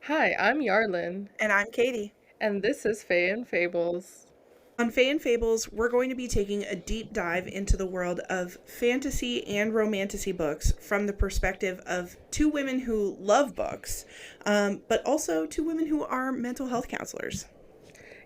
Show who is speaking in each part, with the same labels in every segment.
Speaker 1: Hi, I'm Yarlin,
Speaker 2: And I'm Katie.
Speaker 1: and this is Fae and Fables.
Speaker 2: On Fae and Fables, we're going to be taking a deep dive into the world of fantasy and romantasy books from the perspective of two women who love books, but also two women who are mental health counselors.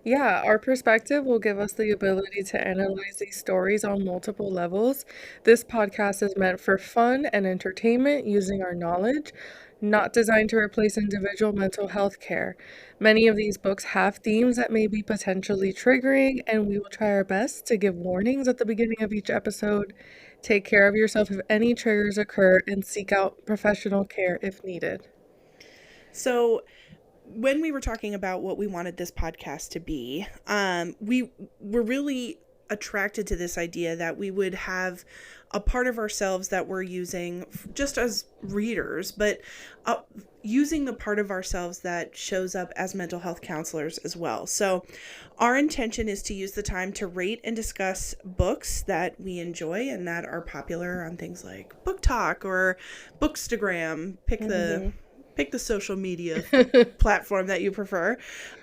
Speaker 1: Yeah, our perspective will give us the ability to analyze these stories on multiple levels. This podcast is meant for fun and entertainment using our knowledge, not designed to replace individual mental health care. Many of these books have themes that may be potentially triggering, and we will try our best to give warnings at the beginning of each episode. Take care of yourself if any triggers occur, and seek out professional care if needed.
Speaker 2: So, when we were talking about what we wanted this podcast to be, we were really attracted to this idea that we would have a part of ourselves that we're using just as readers, but using the part of ourselves that shows up as mental health counselors as well. So our intention is to use the time to rate and discuss books that we enjoy and that are popular on things like Book Talk or Bookstagram. Pick the social media platform that you prefer.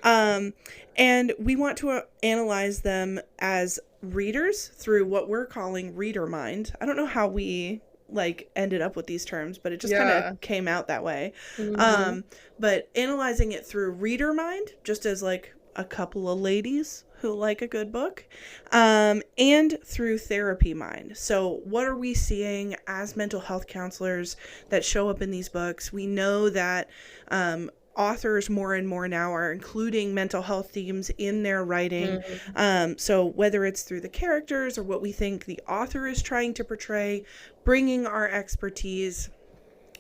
Speaker 2: And we want to analyze them as readers through what we're calling reader mind. I don't know how we ended up with these terms, but it just kind
Speaker 1: Yeah.
Speaker 2: of came out that way.
Speaker 1: Hmm.
Speaker 2: But analyzing it through reader mind, just as like a couple of ladies who like a good book, and through therapy mind. So what are we seeing as mental health counselors that show up in these books? We know that authors more and more now are including mental health themes in their writing. So whether it's through the characters or what we think the author is trying to portray, bringing our expertise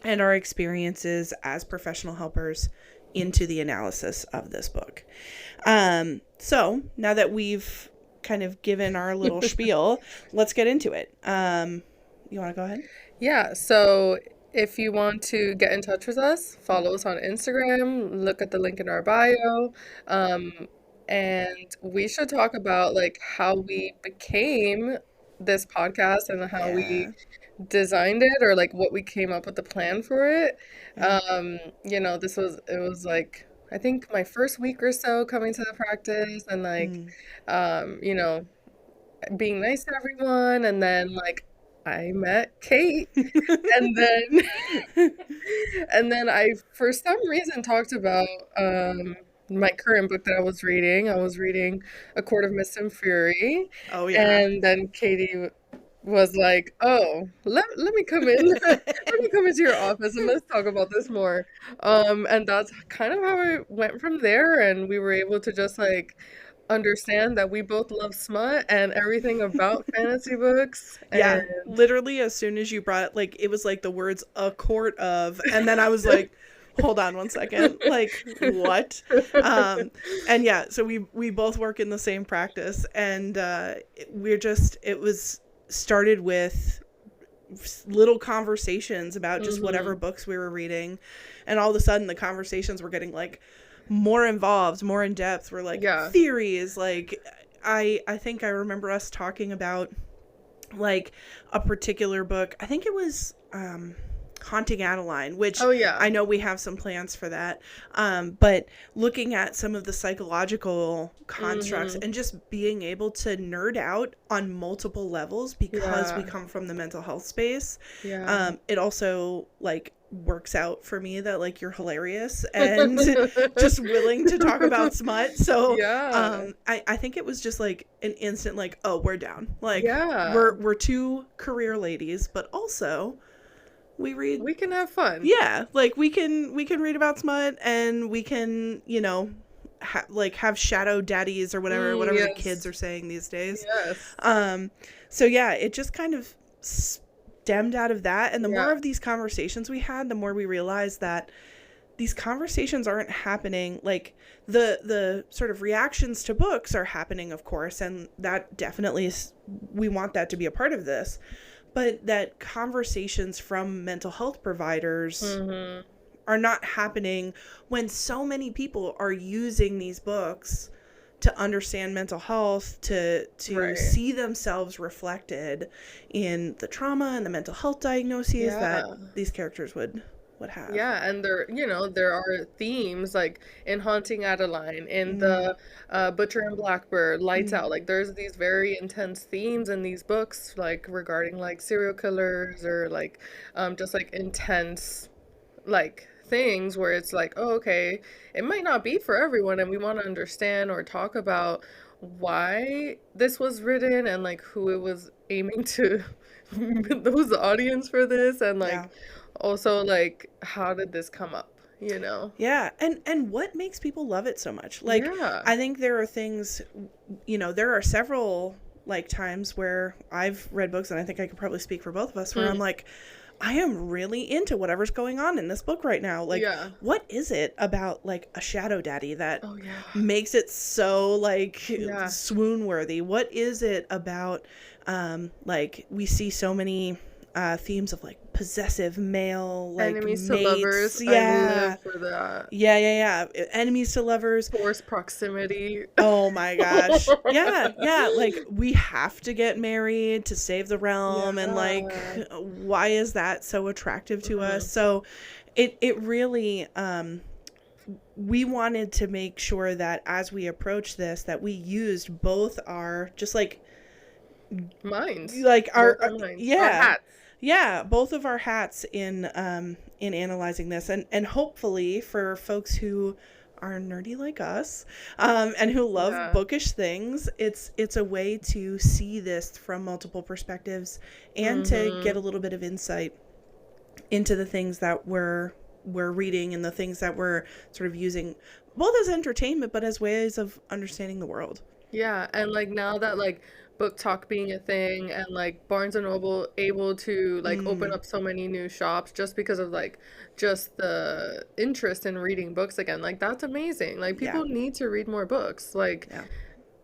Speaker 2: and our experiences as professional helpers into the analysis of this book. So now that we've kind of given our little spiel, let's get into it. You want to go ahead?
Speaker 1: Yeah, so if you want to get in touch with us, follow us on Instagram, look at the link in our bio. Um, and we should talk about like how we became this podcast and how we
Speaker 2: Yeah.
Speaker 1: designed it or like what we came up with the plan for it.
Speaker 2: Yeah.
Speaker 1: It was like I think my first week or so coming to the practice and like
Speaker 2: Mm.
Speaker 1: um, you know, being nice to everyone and then like I met Kate and then and then I for some reason talked about my current book that I was reading. I was reading A Court of Mist and Fury,
Speaker 2: Oh, yeah.
Speaker 1: and then Katie was like, "Oh, let me come in. Let me come into your office and let's talk about this more." And that's kind of how it went from there, and we were able to just like understand that we both love smut and everything about fantasy books and
Speaker 2: Yeah. Literally, as soon as you brought it, like, it was like the words "a court of," and then I was like, hold on one second, like, what? And yeah, so we both work in the same practice, and it was started with little conversations about just whatever
Speaker 1: Mhm.
Speaker 2: books we were reading, and all of a sudden the conversations were getting like more involved, more in depth. We're like
Speaker 1: Yeah.
Speaker 2: theories, like I think I remember us talking about like a particular book. I think it was Haunting Adeline, which
Speaker 1: Oh yeah.
Speaker 2: I know we have some plans for that. But looking at some of the psychological constructs
Speaker 1: Mhm.
Speaker 2: and just being able to nerd out on multiple levels because we
Speaker 1: Yeah.
Speaker 2: come from the mental health space.
Speaker 1: Yeah.
Speaker 2: It also like works out for me that like you're hilarious and just willing to talk about smut. So
Speaker 1: Yeah.
Speaker 2: I think it was just like an instant like, oh, we're down. Like
Speaker 1: Yeah.
Speaker 2: we're two career ladies, but also we read.
Speaker 1: We can have fun.
Speaker 2: Yeah, like we can read about smut, and we can, have shadow daddies or whatever the kids
Speaker 1: Yes.
Speaker 2: are saying these days.
Speaker 1: Yes.
Speaker 2: um so yeah, it just kind of stemmed out of that, and the more
Speaker 1: Yeah.
Speaker 2: of these conversations we had, the more we realized that these conversations aren't happening like the sort of reactions to books are happening, of course, and that definitely is, we want that to be a part of this, but that conversations from mental health providers
Speaker 1: Mhm.
Speaker 2: are not happening when so many people are using these books to understand mental health, to
Speaker 1: Right.
Speaker 2: see themselves reflected in the trauma and the mental health diagnoses that
Speaker 1: Yeah.
Speaker 2: these characters would would have.
Speaker 1: Yeah, and there are themes like in Haunting Adeline, in
Speaker 2: Mm,
Speaker 1: the Butcher and Blackbird, Lights
Speaker 2: mm,
Speaker 1: Out. Like there's these very intense themes in these books, like regarding like serial killers or like just like intense like things where it's like, oh, okay, it might not be for everyone, and we want to understand or talk about why this was written and like who it was aiming to who's the audience for this, and
Speaker 2: yeah.
Speaker 1: like also like how did this come up, you know?
Speaker 2: Yeah, and what makes people love it so much? Like,
Speaker 1: Yeah.
Speaker 2: I think there are things, there are several like times where I've read books, and I think I could probably speak for both of us, where I'm
Speaker 1: Mm.
Speaker 2: like, I am really into whatever's going on in this book right now. Like,
Speaker 1: Yeah.
Speaker 2: what is it about like a shadow daddy that
Speaker 1: Oh yeah.
Speaker 2: makes it so like
Speaker 1: Yeah.
Speaker 2: swoon worthy? What is it about like we see so many themes of like possessive male like
Speaker 1: Enemies to
Speaker 2: mates.
Speaker 1: lovers. I
Speaker 2: Yeah.
Speaker 1: live for that.
Speaker 2: Yeah. Enemies to lovers.
Speaker 1: Forced proximity.
Speaker 2: Oh my gosh. Yeah. Like, we have to get married to save the realm. And, like,
Speaker 1: Yeah.
Speaker 2: why is that so attractive to
Speaker 1: Mhm.
Speaker 2: us? So, it really, we wanted to make sure that as we approach this, that we used both our, just
Speaker 1: Minds.
Speaker 2: like
Speaker 1: Both
Speaker 2: our
Speaker 1: our minds. Our
Speaker 2: yeah.
Speaker 1: hats.
Speaker 2: Yeah, both of our hats in analyzing this, and hopefully for folks who are nerdy like us, and who love
Speaker 1: Yeah.
Speaker 2: bookish things, it's a way to see this from multiple perspectives and to get
Speaker 1: Mm-hmm.
Speaker 2: a little bit of insight into the things that we're reading and the things that we're sort of using both as entertainment but as ways of understanding the world.
Speaker 1: Yeah, and like now that like book talk being a thing and like Barnes and Noble able to like open
Speaker 2: Mm,
Speaker 1: up so many new shops just because of like just the interest in reading books again. Like that's amazing. Like
Speaker 2: yeah.
Speaker 1: people need to read more books. Like
Speaker 2: Yeah.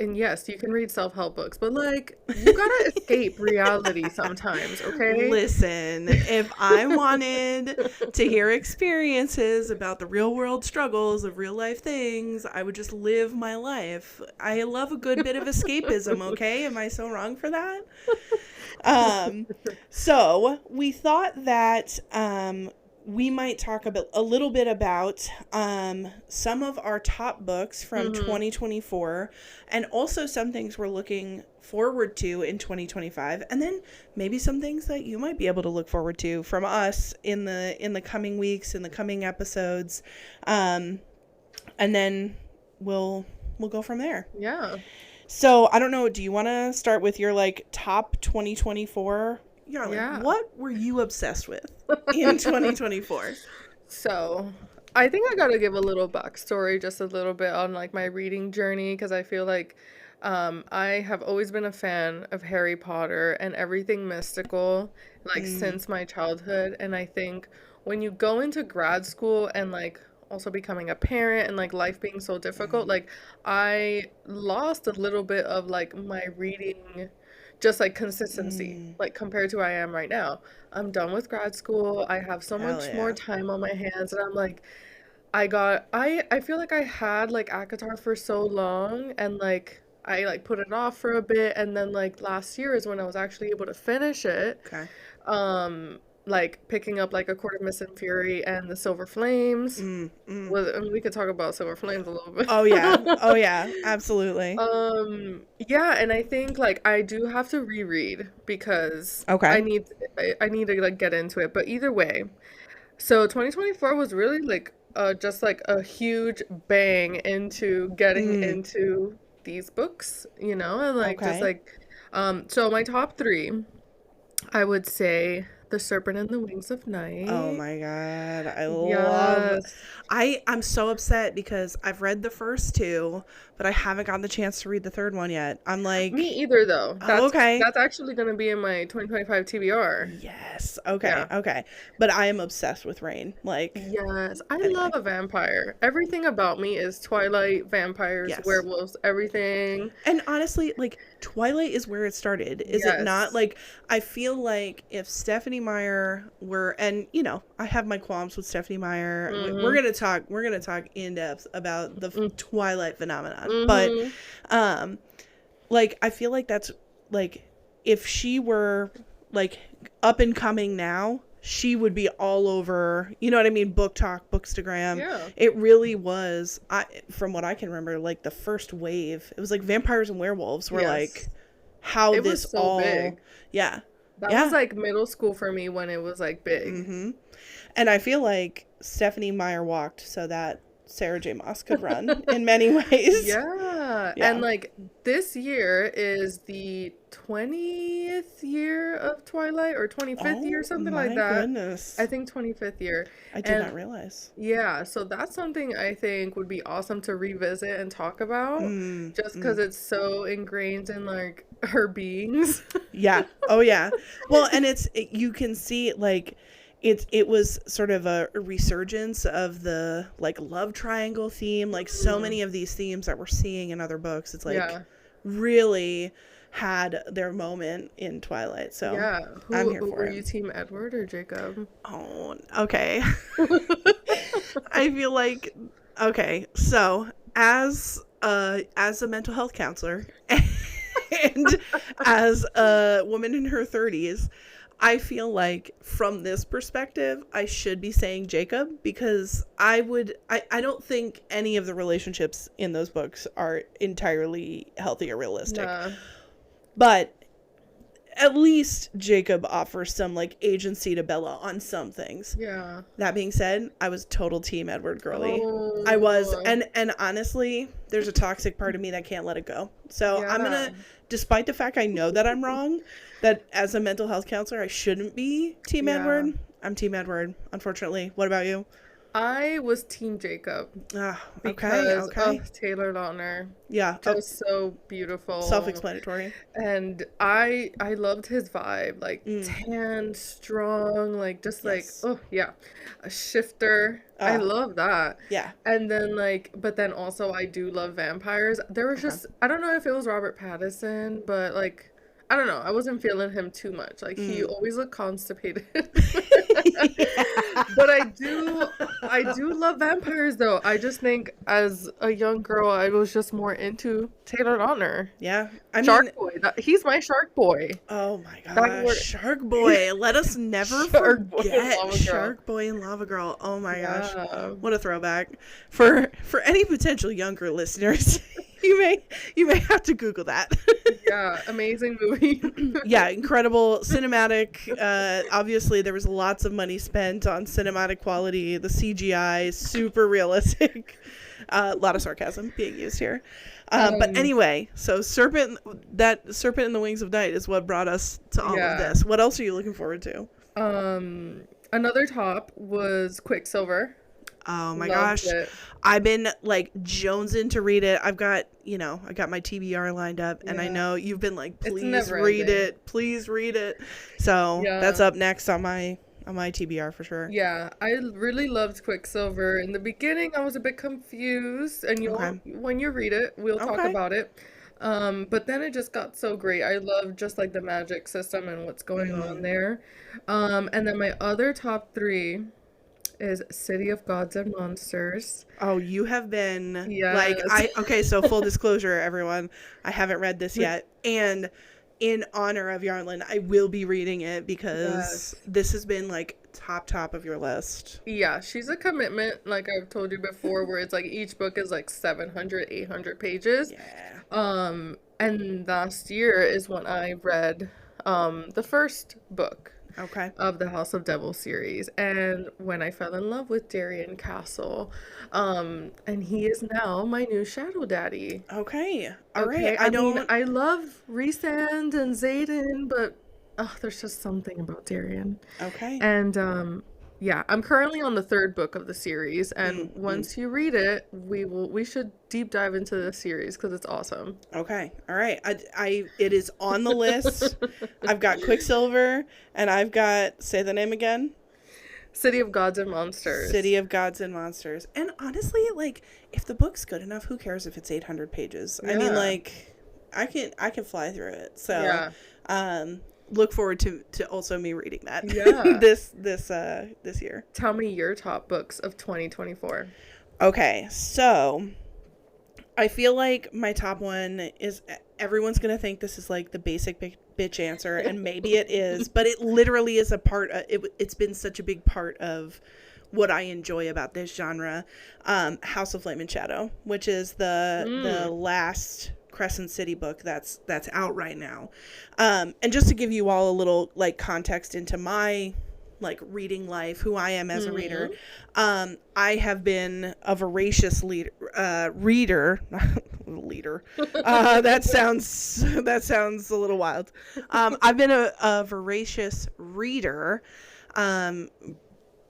Speaker 1: and yes, you can read self-help books, but like you gotta escape reality sometimes, okay?
Speaker 2: Listen, if I wanted to hear experiences about the real world struggles of real life things, I would just live my life. I love a good bit of escapism, okay? Am I so wrong for that? Um, so we thought that we might talk a little bit about some of our top books from
Speaker 1: Mm-hmm.
Speaker 2: 2024, and also some things we're looking forward to in 2025, and then maybe some things that you might be able to look forward to from us in the coming weeks, in the coming episodes, and then we'll go from there.
Speaker 1: Yeah.
Speaker 2: So I don't know. Do you want to start with your like top 2024? Yeah, like
Speaker 1: Yeah.
Speaker 2: what were you obsessed with in 2024?
Speaker 1: So, I think I gotta give a little backstory, just a little bit on like my reading journey, because I feel like I have always been a fan of Harry Potter and everything mystical, like
Speaker 2: Mm,
Speaker 1: since my childhood. And I think when you go into grad school and like also becoming a parent and like life being so difficult, like I lost a little bit of like my reading, just like consistency,
Speaker 2: mm,
Speaker 1: like compared to who I am right now. I'm done with grad school. I have so
Speaker 2: hell
Speaker 1: much more
Speaker 2: yeah.
Speaker 1: time on my hands, and I'm like, I feel like I had like ACOTAR for so long, and like I like put it off for a bit, and then like last year is when I was actually able to finish it.
Speaker 2: Okay.
Speaker 1: Like picking up like A Court of Mist and Fury and The Silver Flames.
Speaker 2: Mm, mm.
Speaker 1: Was and we could talk about Silver Flames a little bit.
Speaker 2: Oh yeah. Oh yeah. Absolutely.
Speaker 1: Yeah, and I think like I do have to reread because
Speaker 2: Okay.
Speaker 1: I need to like get into it. But either way, so 2024 was really like just like a huge bang into getting
Speaker 2: Mm,
Speaker 1: into these books, and like just
Speaker 2: okay.
Speaker 1: like so my top three, I would say The Serpent and the Wings of
Speaker 2: Oh
Speaker 1: Night.
Speaker 2: my God. I love
Speaker 1: Yes.
Speaker 2: I'm so upset because I've read the first two, but I haven't gotten the chance to read the third one yet. I'm
Speaker 1: Me
Speaker 2: like,
Speaker 1: either though.
Speaker 2: oh,
Speaker 1: That's
Speaker 2: okay.
Speaker 1: that's actually gonna be in my 2025 TBR.
Speaker 2: Yes. Okay.
Speaker 1: Yeah.
Speaker 2: Okay. But I am obsessed with Rain. Like,
Speaker 1: Yes, I love
Speaker 2: anyway.
Speaker 1: a vampire. Everything about me is Twilight, vampires,
Speaker 2: Yes.
Speaker 1: werewolves, everything.
Speaker 2: And honestly, like, Twilight is where it started, is it not?
Speaker 1: Yes.
Speaker 2: Like, I feel like if Stephanie Meyer were, and I have my qualms with Stephanie Meyer.
Speaker 1: Mm-hmm.
Speaker 2: We're gonna talk in depth about the Twilight phenomenon. But,
Speaker 1: Mm-hmm.
Speaker 2: um, like, I feel like that's like if she were like up and coming now, she would be all over, you know what I mean? Book Talk, Bookstagram.
Speaker 1: Yeah.
Speaker 2: It really was, from what I can remember, like the first wave. It was like vampires and werewolves were like how
Speaker 1: it
Speaker 2: this
Speaker 1: was so
Speaker 2: all
Speaker 1: big.
Speaker 2: Yeah.
Speaker 1: That was like middle school for me when it was like big.
Speaker 2: Mm-hmm. And I feel like Stephanie Meyer walked so that Sarah J. Maas could run in many ways.
Speaker 1: Yeah. And like this year is the 20th year of Twilight, or 25th year, something like that.
Speaker 2: My goodness.
Speaker 1: I think 25th year.
Speaker 2: I did not realize.
Speaker 1: Yeah, so that's something I think would be awesome to revisit and talk about, just because it's so ingrained in like her beings.
Speaker 2: Yeah. Oh yeah. Well, and you can see like it was sort of a resurgence of the like love triangle theme, like so many of these themes that we're seeing in other books. It's like really had their moment in Twilight. So I'm here for it.
Speaker 1: Were you team Edward or Jacob?
Speaker 2: Oh, okay. I feel like, okay, so as a mental health counselor and as a woman in her 30s, I feel like from this perspective, I should be saying Jacob, because I don't think any of the relationships in those books are entirely healthy or realistic. Nah. But at least Jacob offers some like agency to Bella on some things. Yeah. That being said, I was total team Edward girly. Oh. I was, and honestly, there's a toxic part of me that can't let it go. So I'm gonna, despite the fact I know that I'm wrong, that as a mental health counselor I shouldn't be team Edward. I'm team Edward, unfortunately. What about you?
Speaker 1: I was team Jacob. Because Taylor Lautner. Yeah. Just so beautiful.
Speaker 2: Self-explanatory.
Speaker 1: And I loved his vibe. Like tan, strong, like just like, a shifter. I love that. Yeah. And then like, but then also I do love vampires. There was just, I don't know if it was Robert Pattinson, but like, I don't know. I wasn't feeling him too much. Like he always looked constipated. But I do love vampires though. I just think as a young girl, I was just more into Taylor Lautner. Yeah. Shark Boy. He's my Shark Boy.
Speaker 2: Oh my gosh. Shark Boy. Let us never forget Shark Boy and Lava Girl. Oh my gosh. What a throwback. For any potential younger listeners, you may have to Google that.
Speaker 1: Yeah, amazing movie.
Speaker 2: Yeah, incredible cinematic. Obviously, there was lots of money spent on cinematic quality. The CGI, super realistic. A lot of sarcasm being used here. But anyway, so Serpent in the Wings of Night is what brought us to all of this. What else are you looking forward to?
Speaker 1: Another top was Quicksilver.
Speaker 2: Oh my gosh. I've been like jonesing to read it. I got my TBR lined up, and I know you've been like, please read it. Please read it. So that's up next on my TBR for sure.
Speaker 1: Yeah, I really loved Quicksilver. In the beginning, I was a bit confused, and when you read it, we'll talk about it. But then it just got so great. I love just like the magic system and what's going on there. And then my other top 3 is City of Gods and Monsters.
Speaker 2: Oh, you have been okay, so full disclosure, everyone, I haven't read this yet, and in honor of Yarlin, I will be reading it because this has been like top of your list.
Speaker 1: Yeah, she's a commitment, like I've told you before, where it's like each book is like 700-800 pages. And last year is when I read the first book of the House of Devil series, and when I fell in love with Darien Castle, and he is now my new shadow daddy. All right. I love Rhysand and Xaden, but there's just something about Darien. And I'm currently on the 3rd book of the series, and once you read it, we should deep dive into the series because it's awesome.
Speaker 2: All right. It is on the list. I've got Quicksilver, and I've got, say the name again.
Speaker 1: City of Gods and Monsters.
Speaker 2: City of Gods and Monsters. And honestly, like, if the book's good enough, who cares if it's 800 pages? I mean, like, I can fly through it. So look forward to also me reading that this year.
Speaker 1: Tell me your top books of 2024.
Speaker 2: Okay, so I feel like my top one is, everyone's gonna think this is like the basic bitch answer, and maybe it is, but it literally is a part of it. It's been such a big part of what I enjoy about this genre. House of Flame and Shadow, which is the last Crescent City book that's out right now. And just to give you all a little like context into my like reading life, who I am as a reader, I have been a voracious reader. That sounds a little wild. I've been a voracious reader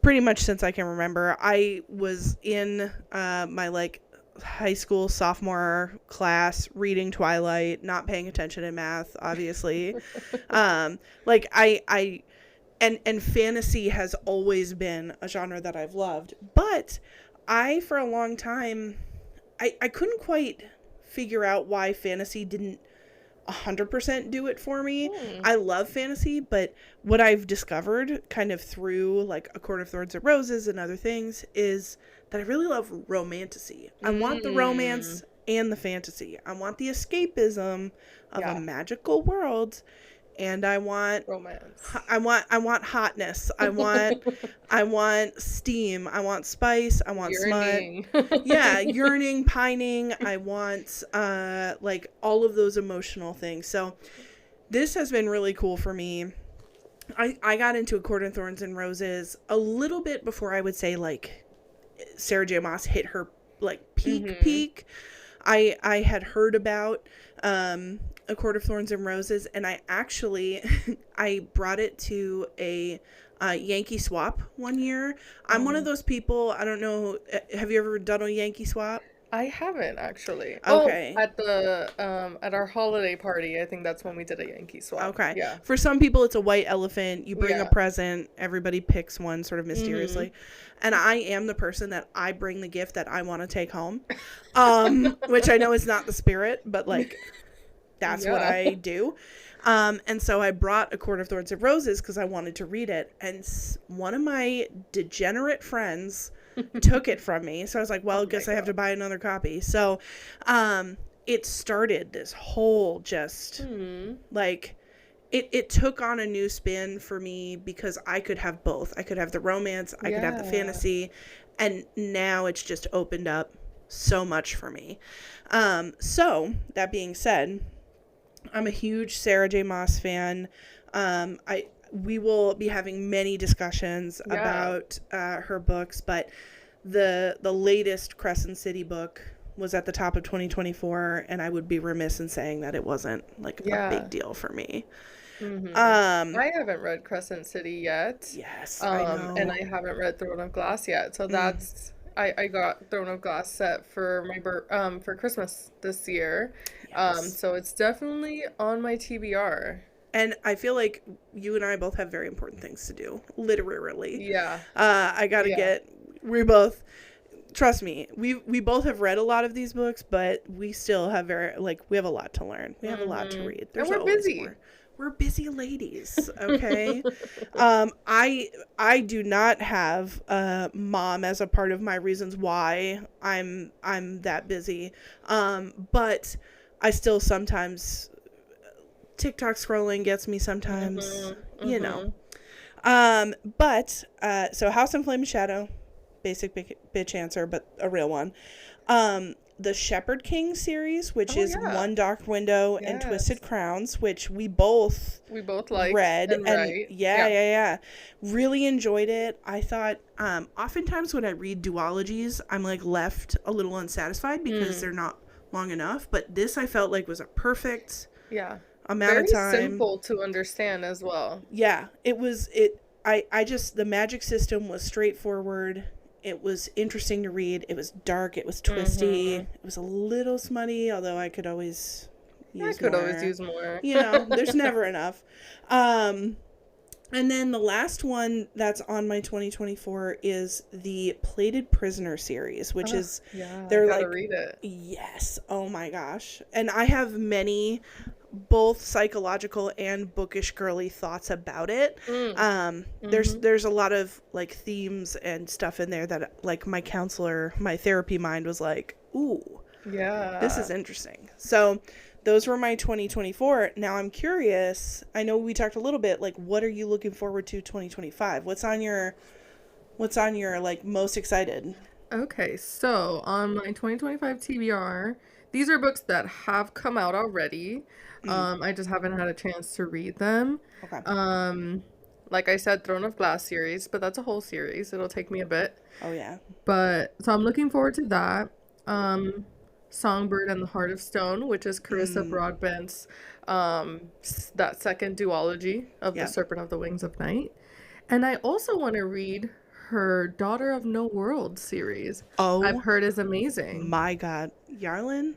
Speaker 2: pretty much since I can remember. I was in my like high school sophomore class reading Twilight, not paying attention in math, obviously. Like I and fantasy has always been a genre that I've loved, but I for a long time I couldn't quite figure out why fantasy didn't 100% do it for me. I love fantasy, but what I've discovered kind of through like A Court of Thorns and Roses and other things is that I really love romantasy. I want the romance and the fantasy. I want the escapism of a magical world, and I want
Speaker 1: romance.
Speaker 2: I want hotness. I want steam. I want spice. I want
Speaker 1: Yearning.
Speaker 2: smut. Yeah, yearning, pining. I want like all of those emotional things. So this has been really cool for me. I got into A Court of Thorns and Roses a little bit before I would say like Sarah J. Maas hit her like peak. I had heard about A Court of Thorns and Roses, and I actually I brought it to a Yankee swap one year. I'm one of those people, I don't know, have you ever done a Yankee swap?
Speaker 1: I haven't actually.
Speaker 2: Okay.
Speaker 1: Oh, at the at our holiday party, I think that's when we did a Yankee swap.
Speaker 2: Okay.
Speaker 1: Yeah.
Speaker 2: For some people, it's a white elephant. You bring a
Speaker 1: Yeah.
Speaker 2: present. Everybody picks one sort of mysteriously. And I am the person that I bring the gift that I want to take home, which I know is not the spirit, but like that's what I do. And so I brought A Court of Thorns and Roses because I wanted to read it. And one of my degenerate friends took it from me. So I was like, well, I guess I have to buy another copy. So it started this whole just like it took on a new spin for me because I could have both. I could have the romance, I could have the fantasy, and now it's just opened up so much for me. So that being said, I'm a huge Sarah J. Maas fan. We will be having many discussions about her books, but the latest Crescent City book was at the top of 2024, and I would be remiss in saying that it wasn't like a big deal for me.
Speaker 1: I haven't read Crescent City yet.
Speaker 2: Yes, I know.
Speaker 1: And I haven't read Throne of Glass yet. So that's I got Throne of Glass set for my for Christmas this year. So it's definitely on my TBR.
Speaker 2: And I feel like you and I both have very important things to do, literally.
Speaker 1: Yeah.
Speaker 2: I gotta get. We both. Trust me, we both have read a lot of these books, but we still have we have a lot to learn. We have a lot to read.
Speaker 1: And we're busy.
Speaker 2: More. We're busy ladies, okay? I do not have mom as a part of my reasons why I'm that busy. But I still sometimes TikTok scrolling gets me sometimes, you know. But so House and Flame and Shadow, basic bitch answer, but a real one. The Shepherd King series, which is One Dark Window and Twisted Crowns, which we both
Speaker 1: like
Speaker 2: read
Speaker 1: and
Speaker 2: really enjoyed it. I thought oftentimes when I read duologies, I'm like left a little unsatisfied because they're not long enough, but this I felt like was a perfect amount of time.
Speaker 1: Very simple to understand as well.
Speaker 2: Yeah, it was. I just, the magic system was straightforward. It was interesting to read. It was dark. It was twisty. It was a little smutty, although I could always use more. You know, there's never enough. And then the last one that's on my 2024 is the Plated Prisoner series, which is
Speaker 1: they're like read it.
Speaker 2: Yes. Oh my gosh. And I have many both psychological and bookish girly thoughts about it. There's a lot of like themes and stuff in there that like my counselor, my therapy mind was like, ooh, This
Speaker 1: Yeah.
Speaker 2: is interesting. So those were my 2024. Now I'm curious. I know we talked a little bit, like, what are you looking forward to 2025? What's on your like most excited?
Speaker 1: Okay, so on my 2025 TBR, these are books that have come out already.
Speaker 2: Mm,
Speaker 1: I just haven't had a chance to read them.
Speaker 2: okay.
Speaker 1: Um, like I said, Throne of Glass series, but that's a whole series. It'll take me a bit.
Speaker 2: Oh yeah.
Speaker 1: But so I'm looking forward to that. Um, Songbird and the Heart of Stone, which is Carissa
Speaker 2: Mm,
Speaker 1: Broadbent's that second duology of The
Speaker 2: yeah.
Speaker 1: Serpent of the Wings of Night. And I also want to read her Daughter of No World series. I've
Speaker 2: Oh
Speaker 1: heard is amazing.
Speaker 2: my God, Yarlin.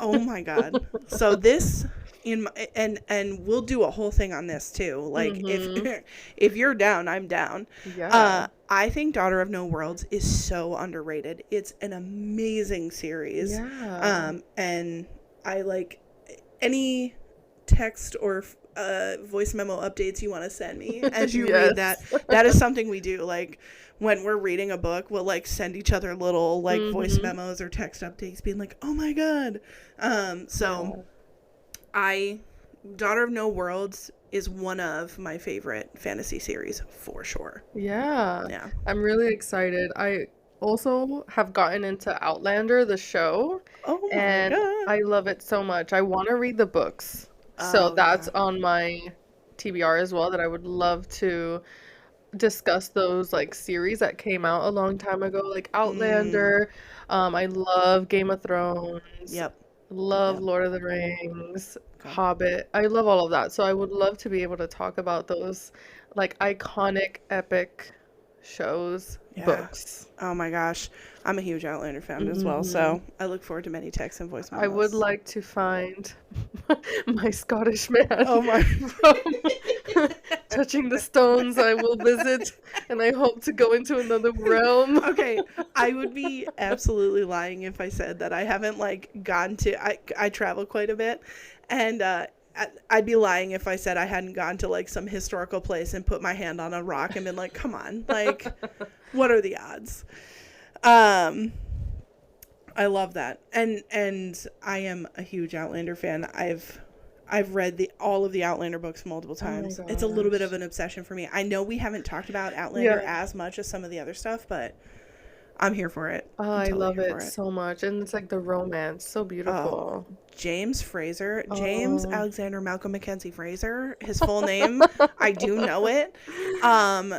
Speaker 2: Oh my God. So this in my, and we'll do a whole thing on this too. Like if
Speaker 1: Mm-hmm.
Speaker 2: if you're down, I'm down.
Speaker 1: Yeah.
Speaker 2: I think Daughter of No Worlds is so underrated. It's an amazing series.
Speaker 1: Yeah.
Speaker 2: And I like any text or voice memo updates you want to send me as you read that.
Speaker 1: Yes.
Speaker 2: That is something we do. Like when we're reading a book, we'll like send each other little like voice
Speaker 1: Mm-hmm.
Speaker 2: memos or text updates, being like, "Oh my God." So
Speaker 1: Yeah.
Speaker 2: I, Daughter of No Worlds is one of my favorite fantasy series for sure.
Speaker 1: Yeah.
Speaker 2: Yeah.
Speaker 1: I'm really excited. I also have gotten into Outlander, the show,
Speaker 2: Oh my
Speaker 1: and
Speaker 2: God.
Speaker 1: I love it so much. I want to read the books. So
Speaker 2: Oh
Speaker 1: that's
Speaker 2: yeah.
Speaker 1: on my TBR as well, that I would love to discuss those like series that came out a long time ago, like
Speaker 2: Mm,
Speaker 1: Outlander. I love Game of Thrones,
Speaker 2: yep.
Speaker 1: love
Speaker 2: Yep.
Speaker 1: Lord of the Rings,
Speaker 2: Okay.
Speaker 1: Hobbit. I love all of that. So I would love to be able to talk about those like iconic, epic shows,
Speaker 2: Yeah.
Speaker 1: books.
Speaker 2: Oh my gosh. I'm a huge Outlander fan as well,
Speaker 1: Hmm.
Speaker 2: so I look forward to many texts and voice
Speaker 1: I would
Speaker 2: memos.
Speaker 1: like to find my Scottish man
Speaker 2: Oh my.
Speaker 1: from touching the stones. I will visit, and I hope to go into another realm.
Speaker 2: Okay, I would be absolutely lying if I said that I haven't like gone to I travel quite a bit, and I'd be lying if I said I hadn't gone to like some historical place and put my hand on a rock and been like, "Come on. Like what are the odds?" Um I love that. And I am a huge Outlander fan. I've read the all of the Outlander books multiple
Speaker 1: Oh my
Speaker 2: times. It's a little bit of
Speaker 1: gosh.
Speaker 2: an obsession for me. I know we haven't talked about Outlander
Speaker 1: Yeah.
Speaker 2: as much as some of the other stuff, but I'm here for it.
Speaker 1: Oh,
Speaker 2: I'm
Speaker 1: I
Speaker 2: totally
Speaker 1: love
Speaker 2: here for
Speaker 1: it
Speaker 2: it.
Speaker 1: so much. And it's like the romance, so
Speaker 2: Oh,
Speaker 1: beautiful.
Speaker 2: James
Speaker 1: Oh.
Speaker 2: Alexander Malcolm Mackenzie Fraser, his full name. I do know it. Um,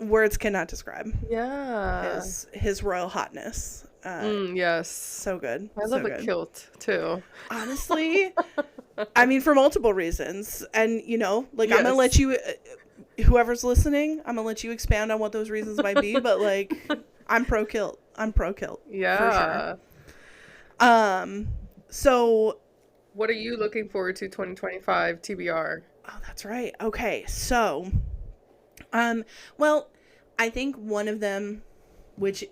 Speaker 2: Words cannot describe
Speaker 1: Yeah.
Speaker 2: his royal hotness.
Speaker 1: Yes.
Speaker 2: So good,
Speaker 1: I
Speaker 2: so
Speaker 1: love a
Speaker 2: good.
Speaker 1: kilt too.
Speaker 2: Honestly, I mean, for multiple reasons, and like I'm gonna let
Speaker 1: Yes.
Speaker 2: you, whoever's listening, I'm gonna let you expand on what those reasons might be. But like, I'm pro kilt. I'm pro kilt for sure.
Speaker 1: Yeah.
Speaker 2: Um, so
Speaker 1: What are you looking forward to 2025 TBR?
Speaker 2: oh, that's right. Okay, so um, well, I think one of them, which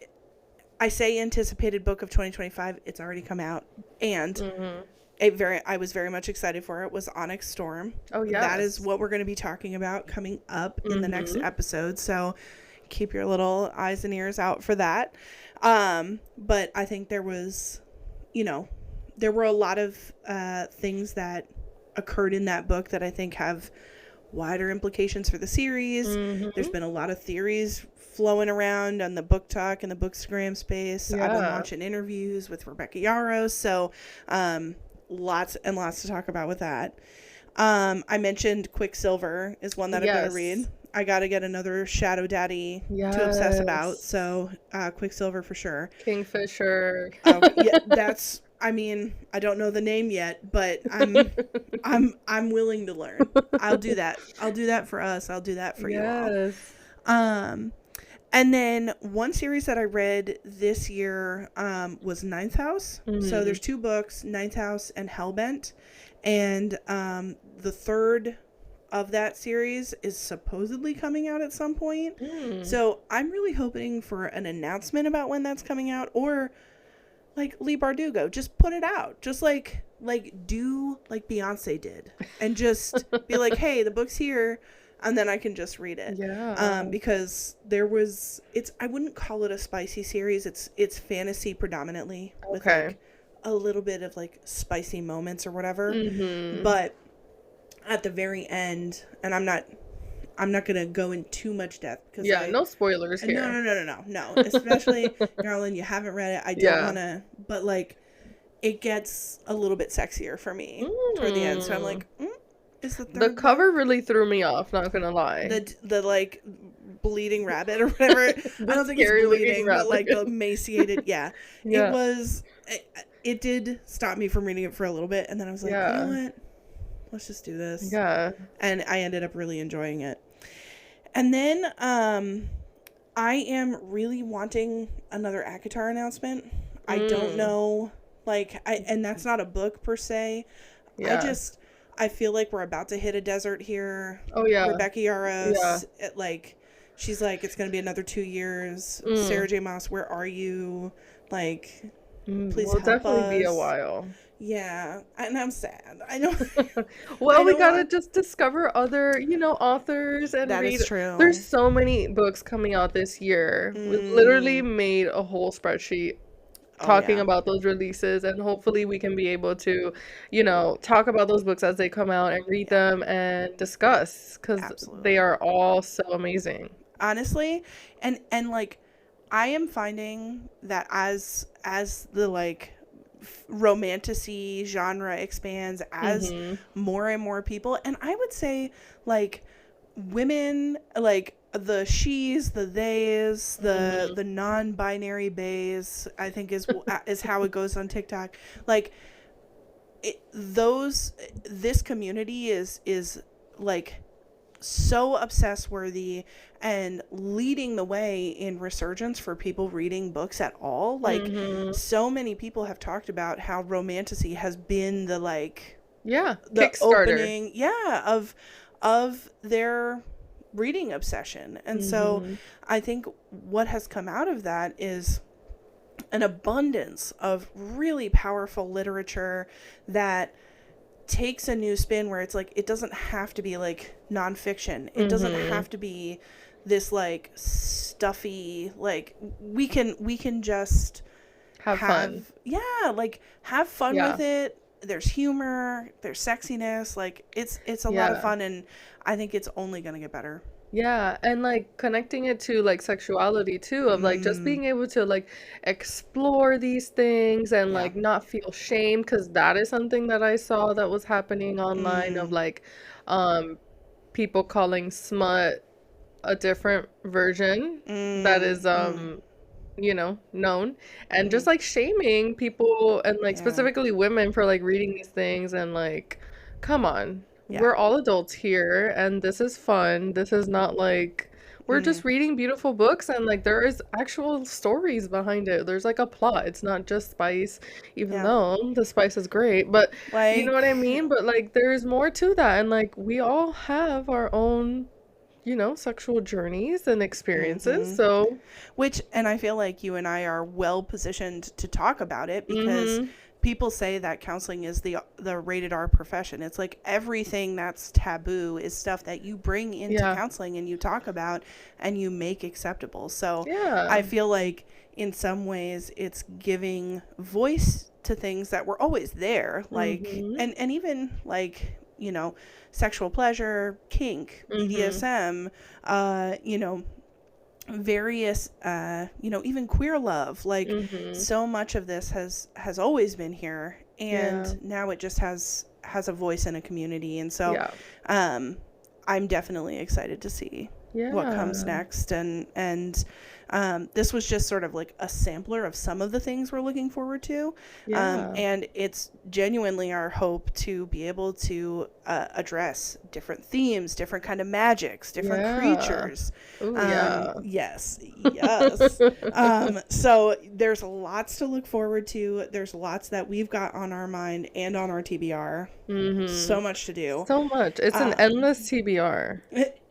Speaker 2: I say anticipated book of 2025, it's already come out, and
Speaker 1: Mm-hmm.
Speaker 2: I was very much excited for it, was Onyx Storm.
Speaker 1: Oh,
Speaker 2: That is
Speaker 1: yes.
Speaker 2: what we're going to be talking about coming up in the next
Speaker 1: Mm-hmm.
Speaker 2: episode. So keep your little eyes and ears out for that. But I think there was, there were a lot of things that occurred in that book that I think have wider implications for the series. There's
Speaker 1: Mm-hmm.
Speaker 2: been a lot of theories flowing around on the book talk and the bookstagram space. I've been
Speaker 1: Yeah.
Speaker 2: watching interviews with Rebecca Yarros, so lots and lots to talk about with that. I mentioned Quicksilver is one that I'm going to read.
Speaker 1: Yes.
Speaker 2: I got to get another Shadow Daddy to obsess about,
Speaker 1: Yes.
Speaker 2: so Quicksilver for sure.
Speaker 1: Kingfisher.
Speaker 2: Yeah, that's. I mean, I don't know the name yet, but I'm willing to learn. I'll do that. I'll do that for us. I'll do that for you all.
Speaker 1: Yes.
Speaker 2: Um, and then one series that I read this year was Ninth House. So
Speaker 1: Mm.
Speaker 2: there's two books, Ninth House and Hellbent, and the third of that series is supposedly coming out at some point.
Speaker 1: Mm.
Speaker 2: So I'm really hoping for an announcement about when that's coming out, or like Lee Bardugo, just put it out. Just like do like Beyonce did, and just be like, hey, the book's here. and then I can just read it.
Speaker 1: Yeah.
Speaker 2: Because I wouldn't call it a spicy series. It's fantasy predominantly with
Speaker 1: Okay.
Speaker 2: like a little bit of like spicy moments or whatever.
Speaker 1: Mm-hmm.
Speaker 2: But at the very end, and I'm not gonna go in too much depth because
Speaker 1: Yeah, no spoilers
Speaker 2: no,
Speaker 1: here.
Speaker 2: no, no, no, no, no. Especially, Garland, you haven't read it. I don't
Speaker 1: Yeah.
Speaker 2: want to, but like, it gets a little bit sexier for me toward the end. So I'm
Speaker 1: Mm.
Speaker 2: like, is the
Speaker 1: The
Speaker 2: third
Speaker 1: cover
Speaker 2: book
Speaker 1: really threw me off, not gonna lie.
Speaker 2: the like bleeding rabbit or whatever? I
Speaker 1: The
Speaker 2: don't think it's
Speaker 1: scary looking
Speaker 2: bleeding, but like
Speaker 1: rabbit.
Speaker 2: the emaciated. Yeah, it
Speaker 1: Yeah.
Speaker 2: was. It did stop me from reading it for a little bit, and then I was like, you know
Speaker 1: Yeah.
Speaker 2: what? Let's just do this.
Speaker 1: Yeah.
Speaker 2: And I ended up really enjoying it. And then I am really wanting another ACOTAR announcement. I don't
Speaker 1: Mm.
Speaker 2: know, like, and that's not a book per se.
Speaker 1: Yeah.
Speaker 2: I feel like we're about to hit a desert here.
Speaker 1: Oh yeah.
Speaker 2: Rebecca
Speaker 1: Yeah.
Speaker 2: Yaros, she's like, it's going to be another 2 years.
Speaker 1: Mm.
Speaker 2: Sarah J. Maas, where are you? Like,
Speaker 1: Mm.
Speaker 2: please
Speaker 1: Will
Speaker 2: help
Speaker 1: definitely be a
Speaker 2: us.
Speaker 1: while.
Speaker 2: Yeah, and I'm sad. I don't,
Speaker 1: Well,
Speaker 2: I
Speaker 1: we
Speaker 2: don't
Speaker 1: gotta
Speaker 2: want,
Speaker 1: just discover other, authors and
Speaker 2: that
Speaker 1: read.
Speaker 2: is
Speaker 1: There's
Speaker 2: true.
Speaker 1: so many books coming out this year. We literally
Speaker 2: Mm,
Speaker 1: made a whole spreadsheet
Speaker 2: oh,
Speaker 1: talking
Speaker 2: yeah,
Speaker 1: about those releases, and hopefully we can be able to, talk about those books as they come out and read
Speaker 2: yeah,
Speaker 1: them and discuss because they
Speaker 2: absolutely.
Speaker 1: are all so amazing.
Speaker 2: Honestly, and like I am finding that as the like romantasy genre expands, as
Speaker 1: Mm-hmm.
Speaker 2: more and more people, and I would say like women, like the she's, the theys,
Speaker 1: Mm-hmm.
Speaker 2: the non-binary bays, I think is how it goes on TikTok. Like this community is like so obsessed worthy and leading the way in resurgence for people reading books at all. Like,
Speaker 1: Mm-hmm.
Speaker 2: so many people have talked about how romantasy has been
Speaker 1: Yeah,
Speaker 2: the
Speaker 1: Kickstarter.
Speaker 2: opening, yeah, of their reading obsession. And so
Speaker 1: Mm-hmm.
Speaker 2: I think what has come out of that is an abundance of really powerful literature that takes a new spin, where it's like it doesn't have to be like nonfiction. It doesn't
Speaker 1: Mm-hmm.
Speaker 2: have to be this like stuffy, like we can just
Speaker 1: Have fun.
Speaker 2: have fun
Speaker 1: Yeah.
Speaker 2: with it. There's humor, there's sexiness, like it's a lot of
Speaker 1: Yeah.
Speaker 2: fun, and I think it's only going to get better.
Speaker 1: Yeah, and like connecting it to like sexuality too, of like just
Speaker 2: Mm,
Speaker 1: being able to like explore these things and
Speaker 2: yeah.
Speaker 1: like not feel shame, because that is something that I saw that was happening online of
Speaker 2: Mm,
Speaker 1: like um people calling smut a different version that is
Speaker 2: mm,
Speaker 1: known, and
Speaker 2: mm,
Speaker 1: just like shaming people and like
Speaker 2: yeah.
Speaker 1: specifically women for like reading these things and like come on,
Speaker 2: Yeah.
Speaker 1: we're all adults here and this is fun. This is not like we're
Speaker 2: Mm,
Speaker 1: just reading beautiful books, and like there is actual stories behind it. There's like a plot. It's not just spice, even
Speaker 2: yeah.
Speaker 1: though the spice is great, but you know
Speaker 2: Like,
Speaker 1: what I mean? But like there's more to that, and like we all have our own sexual journeys and experiences.
Speaker 2: mhm.
Speaker 1: So,
Speaker 2: Which, and I feel like you and I are well positioned to talk about it, because
Speaker 1: mhm.
Speaker 2: people say that counseling is the rated R profession. It's like everything that's taboo is stuff that you bring into
Speaker 1: Yeah.
Speaker 2: counseling and you talk about and you make acceptable. So I
Speaker 1: Yeah.
Speaker 2: feel like in some ways it's giving voice to things that were always there, like,
Speaker 1: Mhm.
Speaker 2: and even like, sexual pleasure, kink,
Speaker 1: Mhm.
Speaker 2: BDSM, various even queer love, like,
Speaker 1: Mhm.
Speaker 2: so much of this has always been here,
Speaker 1: Yeah.
Speaker 2: and now it just has a voice in a community. And so
Speaker 1: Yeah.
Speaker 2: um I'm definitely excited to see what comes
Speaker 1: Yeah.
Speaker 2: next, and this was just sort of like a sampler of some of the things we're looking forward to,
Speaker 1: Yeah.
Speaker 2: and it's genuinely our hope to be able to address different themes, different kind of magics, different
Speaker 1: Yeah.
Speaker 2: creatures.
Speaker 1: Ooh, yeah.
Speaker 2: Yes, yes. So there's lots to look forward to. There's lots that we've got on our mind and on our TBR. So
Speaker 1: Mhm.
Speaker 2: much to do.
Speaker 1: So much. It's an
Speaker 2: Um,
Speaker 1: endless TBR.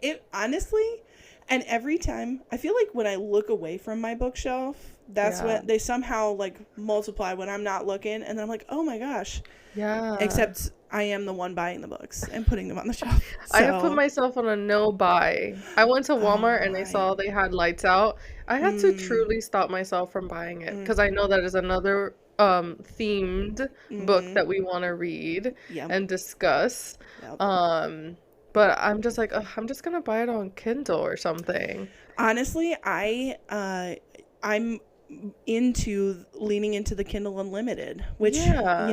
Speaker 2: it honestly, and every time I feel like when I look away from my bookshelf, That's
Speaker 1: Yeah.
Speaker 2: when they somehow like multiply when I'm not looking, and then I'm like, oh my gosh.
Speaker 1: Yeah.
Speaker 2: Except I am the one buying the books and putting them on the shelf.
Speaker 1: I have put
Speaker 2: So,
Speaker 1: myself on a no buy. I went to
Speaker 2: oh
Speaker 1: Walmart and I
Speaker 2: my.
Speaker 1: saw they had lights out. I had to
Speaker 2: Mm,
Speaker 1: truly stop myself from buying it
Speaker 2: mm,
Speaker 1: because I know that is another themed book
Speaker 2: mm-hmm.
Speaker 1: that we want to read
Speaker 2: Yep.
Speaker 1: and discuss.
Speaker 2: Yep.
Speaker 1: Um, but I'm just like, ugh, I'm just gonna buy it on Kindle or something.
Speaker 2: Honestly, I'm into leaning into the Kindle Unlimited, which,
Speaker 1: Yeah.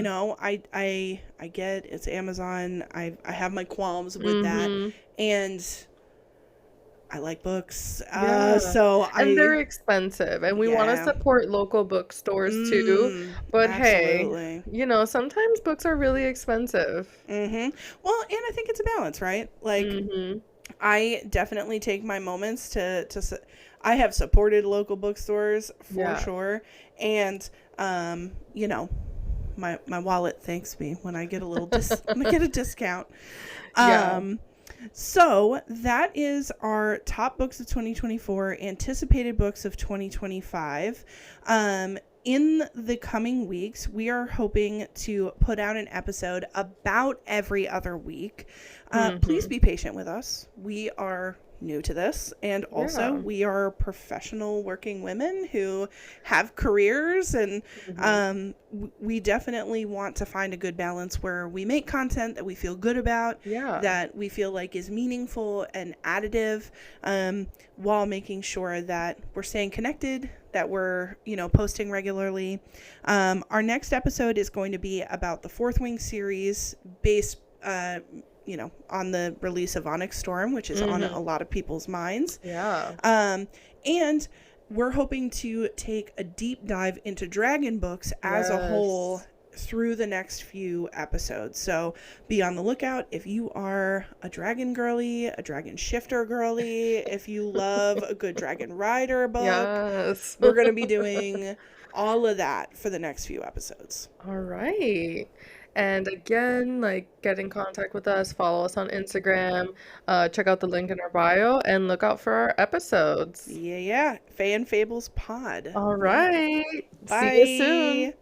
Speaker 2: I get it's Amazon. I have my qualms with that,
Speaker 1: Mm-hmm.
Speaker 2: and I like books.
Speaker 1: Yeah.
Speaker 2: So
Speaker 1: And they're
Speaker 2: I
Speaker 1: expensive, and we want to
Speaker 2: yeah.
Speaker 1: support local bookstores too. But hey,
Speaker 2: Absolutely.
Speaker 1: sometimes books are really expensive.
Speaker 2: Mhm. Well, and I think it's a balance, right? Like
Speaker 1: Mm-hmm.
Speaker 2: I definitely take my moments I have supported local bookstores for
Speaker 1: Yeah.
Speaker 2: sure, and you know, my wallet thanks me when I get a little when I get a discount.
Speaker 1: Yeah.
Speaker 2: Um, so that is our top books of 2024, anticipated books of 2025. In the coming weeks, we are hoping to put out an episode about every other week. Please
Speaker 1: Mm-hmm.
Speaker 2: be patient with us. We are new to this, and also
Speaker 1: Yeah.
Speaker 2: we are professional working women who have careers, and
Speaker 1: Mm-hmm.
Speaker 2: we definitely want to find a good balance where we make content that we feel good about,
Speaker 1: Yeah.
Speaker 2: that we feel like is meaningful and additive, while making sure that we're staying connected, that we're posting regularly. Our next episode is going to be about the Fourth Wing series, based on the release of Onyx Storm, which is on
Speaker 1: Mm-hmm.
Speaker 2: a lot of people's minds.
Speaker 1: Yeah.
Speaker 2: And we're hoping to take a deep dive into dragon books as a whole
Speaker 1: Yes.
Speaker 2: through the next few episodes. So be on the lookout if you are a dragon girly, a dragon shifter girly, if you love a good dragon rider book.
Speaker 1: Yes.
Speaker 2: We're going to be doing all of that for the next few episodes.
Speaker 1: All right. And again, like, get in contact with us, follow us on Instagram, check out the link in our bio, and look out for our episodes.
Speaker 2: Yeah, yeah. Fae and Fables pod.
Speaker 1: All
Speaker 2: Yeah.
Speaker 1: right. See you soon.
Speaker 2: Bye.